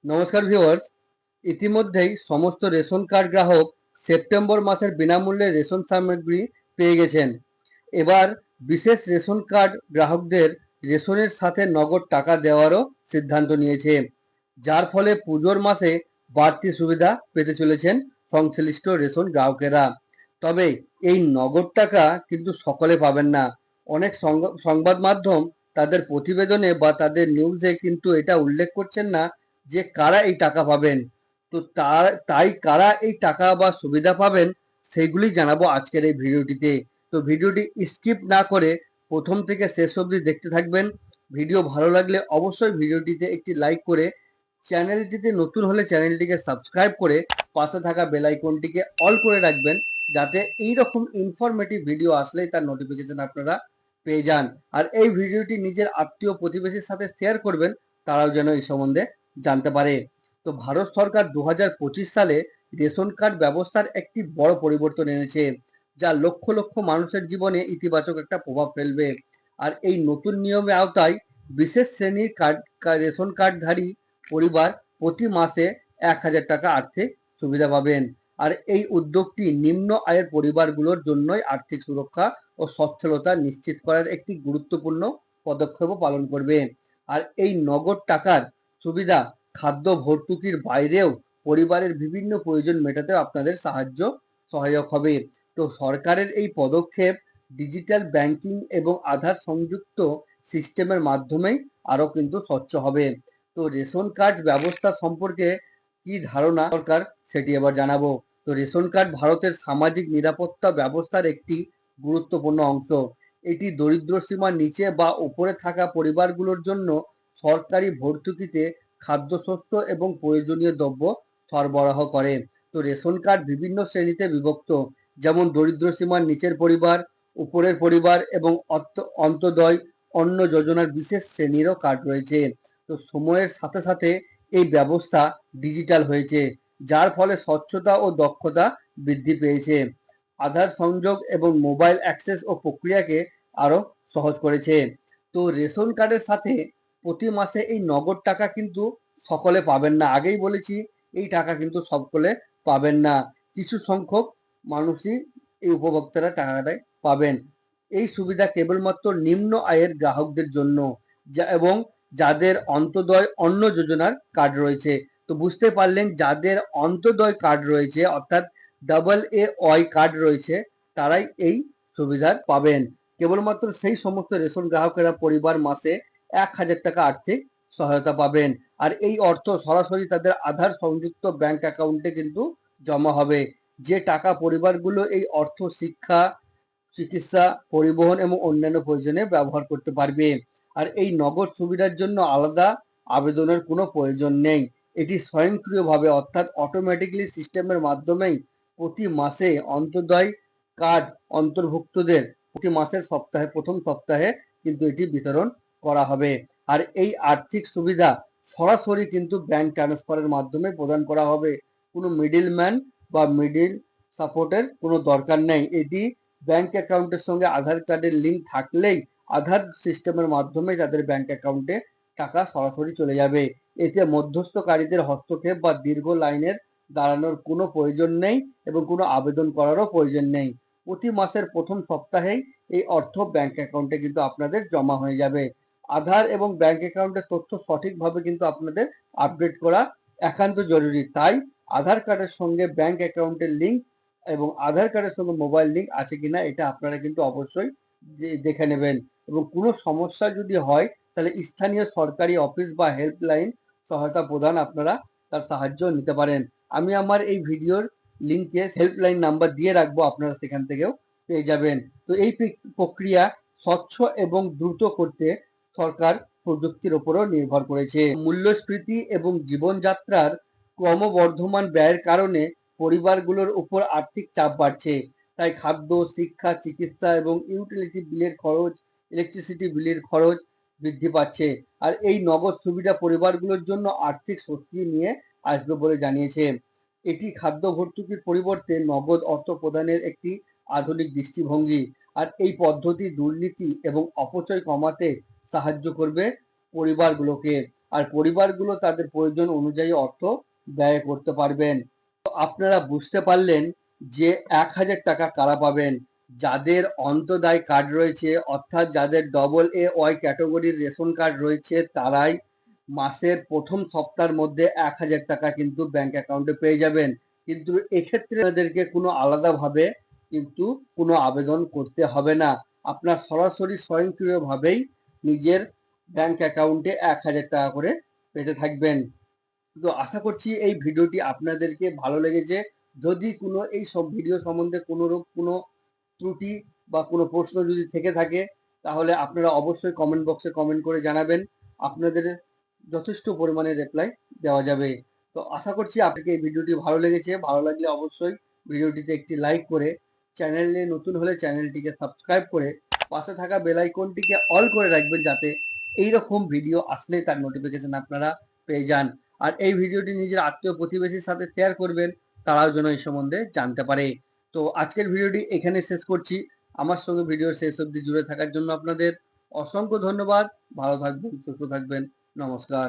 নমস্কার ভিউয়ার্স। ইতিমধ্যেই সমস্ত রেশন কার্ড গ্রাহক সেপ্টেম্বর মাসের বিনামূল্যে রেশন সামগ্রী পেয়ে গেছেন। এবার বিশেষ রেশন কার্ড গ্রাহকদের রেশনের সাথে নগদ টাকা দেওয়ারও সিদ্ধান্ত নিয়েছে, যার ফলে পুজোর মাসে বাড়তি সুবিধা পেতে চলেছেন সংশ্লিষ্ট রেশন গ্রাহকেরা। তবে এই নগদ টাকা কিন্তু সকলে পাবেন না। অনেক সংবাদ মাধ্যম তাদের প্রতিবেদনে বা তাদের নিউজে কিন্তু এটা উল্লেখ করছেন না যে কারা এই টাকা পাবেন। তো তাই কারা এই টাকা বা সুবিধা পাবেন সেইগুলি জানাবো আজকের এই ভিডিওটিতে। তো ভিডিওটি স্কিপ না করে প্রথম থেকে শেষ অবধি দেখতে থাকবেন। ভিডিও ভালো লাগলে অবশ্যই ভিডিওটিতে একটি লাইক করে, চ্যানেলটিতে নতুন হলে চ্যানেলটিকে সাবস্ক্রাইব করে পাশে থাকা বেল আইকনটিকে অল করে রাখবেন, যাতে এই রকম ইনফরমেটিভ ভিডিও আসলেই তার নোটিফিকেশন আপনারা পেয়ে যান। আর এই ভিডিওটি নিজের আত্মীয় প্রতিবেশীর সাথে শেয়ার করবেন, তারাও যেন এই সম্বন্ধে জানতে পারে। তো ভারত সরকার 2025 সালে রেশন কার্ড ব্যবস্থার একটি বড় পরিবর্তন এনেছে, যা লক্ষ লক্ষ মানুষের জীবনে ইতিবাচক একটা প্রভাব ফেলবে। আর এই নতুন নিয়মের আওতায় বিশেষ শ্রেণীর রেশন কার্ডধারী পরিবার প্রতি মাসে 1,000 টাকা আর্থিক সুবিধা পাবেন। আর এই উদ্যোগটি নিম্ন আয়ের পরিবারগুলোর জন্যই আর্থিক সুরক্ষা ও সচ্ছলতা নিশ্চিত করার একটি গুরুত্বপূর্ণ পদক্ষেপও পালন করবে। আর এই নগদ টাকার সুবিধা খাদ্য ভর্তুকির বাইরেও পরিবারের বিভিন্ন প্রয়োজন মেটাতেও আপনাদের সহায়ক হবে। তো সরকারের এই পদক্ষেপ ডিজিটাল ব্যাংকিং এবং আধার সংযুক্ত সিস্টেমের মাধ্যমেই আরও কিন্তু স্বচ্ছ হবে। তো রেশন কার্ড ব্যবস্থা সম্পর্কে কি ধারণা সরকার, সেটি এবার জানাবো। তো রেশন কার্ড ভারতের সামাজিক নিরাপত্তা ব্যবস্থার একটি গুরুত্বপূর্ণ অংশ। এটি দরিদ্র সীমার নিচে বা উপরে থাকা পরিবারগুলোর জন্য সরকারি ভর্তুকিতে খাদ্যশস্য এবং প্রয়োজনীয় দ্রব্য সরবরাহ করে। তো রেশন কার্ড বিভিন্ন শ্রেণীতে বিভক্ত, যেমন দরিদ্র সীমার নিচের পরিবার, উপরের পরিবার এবং অন্তোদয় অন্ন যোজনার বিশেষ শ্রেণীরও কার্ড রয়েছে। তো সময়ের সাথে সাথে এই ব্যবস্থা ডিজিটাল হয়েছে, যার ফলে স্বচ্ছতা ও দক্ষতা বৃদ্ধি পেয়েছে। আধার সংযোগ এবং মোবাইল অ্যাক্সেস ও প্রক্রিয়াকে আরও সহজ করেছে। তো রেশন কার্ডের সাথে প্রতি মাসে এই নগদ টাকা কিন্তু সকলে পাবেন না। আগেই বলেছি, এই টাকা কিন্তু সকলে পাবেন না। কিছু সংখ্যক মানুষই এই উপভোক্তারা টাকাটাই পাবেন। এই সুবিধা কেবলমাত্র নিম্ন আয়ের গ্রাহকদের জন্য, এবং যাদের অন্তোদয় অন্ন যোজনার কার্ড রয়েছে। তো বুঝতে পারলেন, যাদের অন্তোদয় কার্ড রয়েছে অর্থাৎ AA কার্ড রয়েছে, তারাই এই সুবিধা পাবেন। কেবলমাত্র সেই সমস্ত রেশন গ্রাহকেরা পরিবার মাসে 1,000 টাকা আর্থিক সহায়তা পাবেন। আর এই অর্থ সরাসরি তাদের আধার সংযুক্ত ব্যাংক অ্যাকাউন্টে কিন্তু জমা হবে। যে টাকা পরিবারগুলো এই অর্থ শিক্ষা, চিকিৎসা, পরিবহন এবং অন্যান্য প্রয়োজনে ব্যবহার করতে পারবে। আর এই নগদ সুবিধার জন্য আলাদা আবেদনের কোনো প্রয়োজন নেই। এটি স্বয়ংক্রিয়ভাবে অর্থাৎ অটোমেটিক্যালি সিস্টেমের মাধ্যমেই প্রতি মাসে অন্তোদয় কার্ড অন্তর্ভুক্তদের প্রতি মাসের প্রথম সপ্তাহে কিন্তু এটি বিতরণ করা হবে। আর এই আর্থিক সুবিধা সরাসরি কিন্তু ব্যাংক ট্রান্সফারের মাধ্যমে প্রদান করা হবে। কোনো মিডলম্যান বা মিডিল সাপোর্টের কোনো দরকার নেই। এটি ব্যাংক অ্যাকাউন্টের সঙ্গে আধার কার্ডের লিঙ্ক থাকলেই আধার সিস্টেমের মাধ্যমে তাদের ব্যাংক অ্যাকাউন্টে টাকা সরাসরি চলে যাবে। এতে মধ্যস্থকারীদের হস্তক্ষেপ বা দীর্ঘ লাইনের দাঁড়ানোর কোনো প্রয়োজন নেই এবং কোনো আবেদন করারও প্রয়োজন নেই। প্রতি মাসের প্রথম সপ্তাহেই এই অর্থ ব্যাংক অ্যাকাউন্টে কিন্তু আপনাদের জমা হয়ে যাবে। আধার এবং ব্যাংক অ্যাকাউন্টের তথ্য সঠিকভাবে কিন্তু আপনাদের আপডেট করা একান্ত জরুরি। তাই আধার কার্ডের সঙ্গে ব্যাংক অ্যাকাউন্টের লিঙ্ক এবং আধার কার্ডের সঙ্গে মোবাইল লিঙ্ক আছে কিনা এটা আপনারা কিন্তু অবশ্যই দেখে নেবেন। এবং কোনো সমস্যা যদি হয়, তাহলে স্থানীয় সরকারি অফিস বা হেল্পলাইন সহায়তা প্রদান আপনারা তার সাহায্য নিতে পারেন। আমি আমার এই ভিডিওর লিঙ্কে হেল্পলাইন নাম্বার দিয়ে রাখবো, আপনারা সেখান থেকেও পেয়ে যাবেন। তো এই প্রক্রিয়া স্বচ্ছ এবং দ্রুত করতে সরকার প্রযুক্তির উপরও নির্ভর করেছে। মূল্যস্ফীতি এবং জীবনযাত্রার ক্রমবর্ধমান ব্যয়ের কারণে পরিবারগুলোর উপর আর্থিক চাপ বাড়ছে। তাই খাদ্য, শিক্ষা, চিকিৎসা এবং ইলেকট্রিসিটি বিলের খরচ বৃদ্ধি পাচ্ছে। আর এই নগদ সুবিধা পরিবারগুলোর জন্য আর্থিক স্বস্তি নিয়ে আসবে বলে জানিয়েছে। এটি খাদ্য ভর্তুকির পরিবর্তে নগদ অর্থ প্রদানের একটি আধুনিক দৃষ্টিভঙ্গি। আর এই পদ্ধতি দুর্নীতি এবং অপচয় কমাতে সাহায্য করবে পরিবারগুলোকে। আর পরিবারগুলো তাদের প্রয়োজন অনুযায়ী অর্থ ব্যয় করতে পারবেন। তো আপনারা বুঝতে পারলেন যে ১,০০০ টাকা কারা পাবেন। যাদের অন্তদায় কার্ড রয়েছে, অর্থাৎ যাদের AA ক্যাটাগরির রেশন কার্ড রয়েছে, তারাই মাসের প্রথম সপ্তাহের মধ্যে ১,০০০ টাকা কিন্তু ব্যাংক অ্যাকাউন্টে পেয়ে যাবেন। কিন্তু এক্ষেত্রে আপনাদেরকে কোনো আলাদাভাবে কিন্তু কোনো আবেদন করতে হবে না। আপনার সরাসরি স্বয়ংক্রিয়ভাবেই নিজের ব্যাংক অ্যাকাউন্টে ১,০০০ টাকা করে পেতে থাকবেন। তো আশা করছি এই ভিডিওটি আপনাদেরকে ভালো লেগেছে। যদি কোনো এই সব ভিডিও সম্বন্ধে কোনো ত্রুটি বা কোনো প্রশ্ন যদি থেকে থাকে, তাহলে আপনারা অবশ্যই কমেন্ট বক্সে কমেন্ট করে জানাবেন। আপনাদের যথেষ্ট পরিমাণে রিপ্লাই দেওয়া যাবে। তো আশা করছি আপনাকে এই ভিডিওটি ভালো লেগেছে। ভালো লাগলে অবশ্যই ভিডিওটিতে একটি লাইক করে, চ্যানেলে নতুন হলে চ্যানেলটিকে সাবস্ক্রাইব করে পাশে থাকা বেল আইকনটিকে অল করে রাখবেন, যাতে এইরকম ভিডিও আসলে তার নোটিফিকেশন আপনারা পেয়ে যান। আর এই ভিডিওটি নিজের আত্মীয় প্রতিবেশীর সাথে শেয়ার করবেন, তারাও যেন এই সম্বন্ধে জানতে পারে। তো আজকের ভিডিওটি এখানে শেষ করছি। আমার সঙ্গে ভিডিও শেষ অবধি জুড়ে থাকার জন্য আপনাদের অসংখ্য ধন্যবাদ। ভালো থাকবেন, সুস্থ থাকবেন। নমস্কার।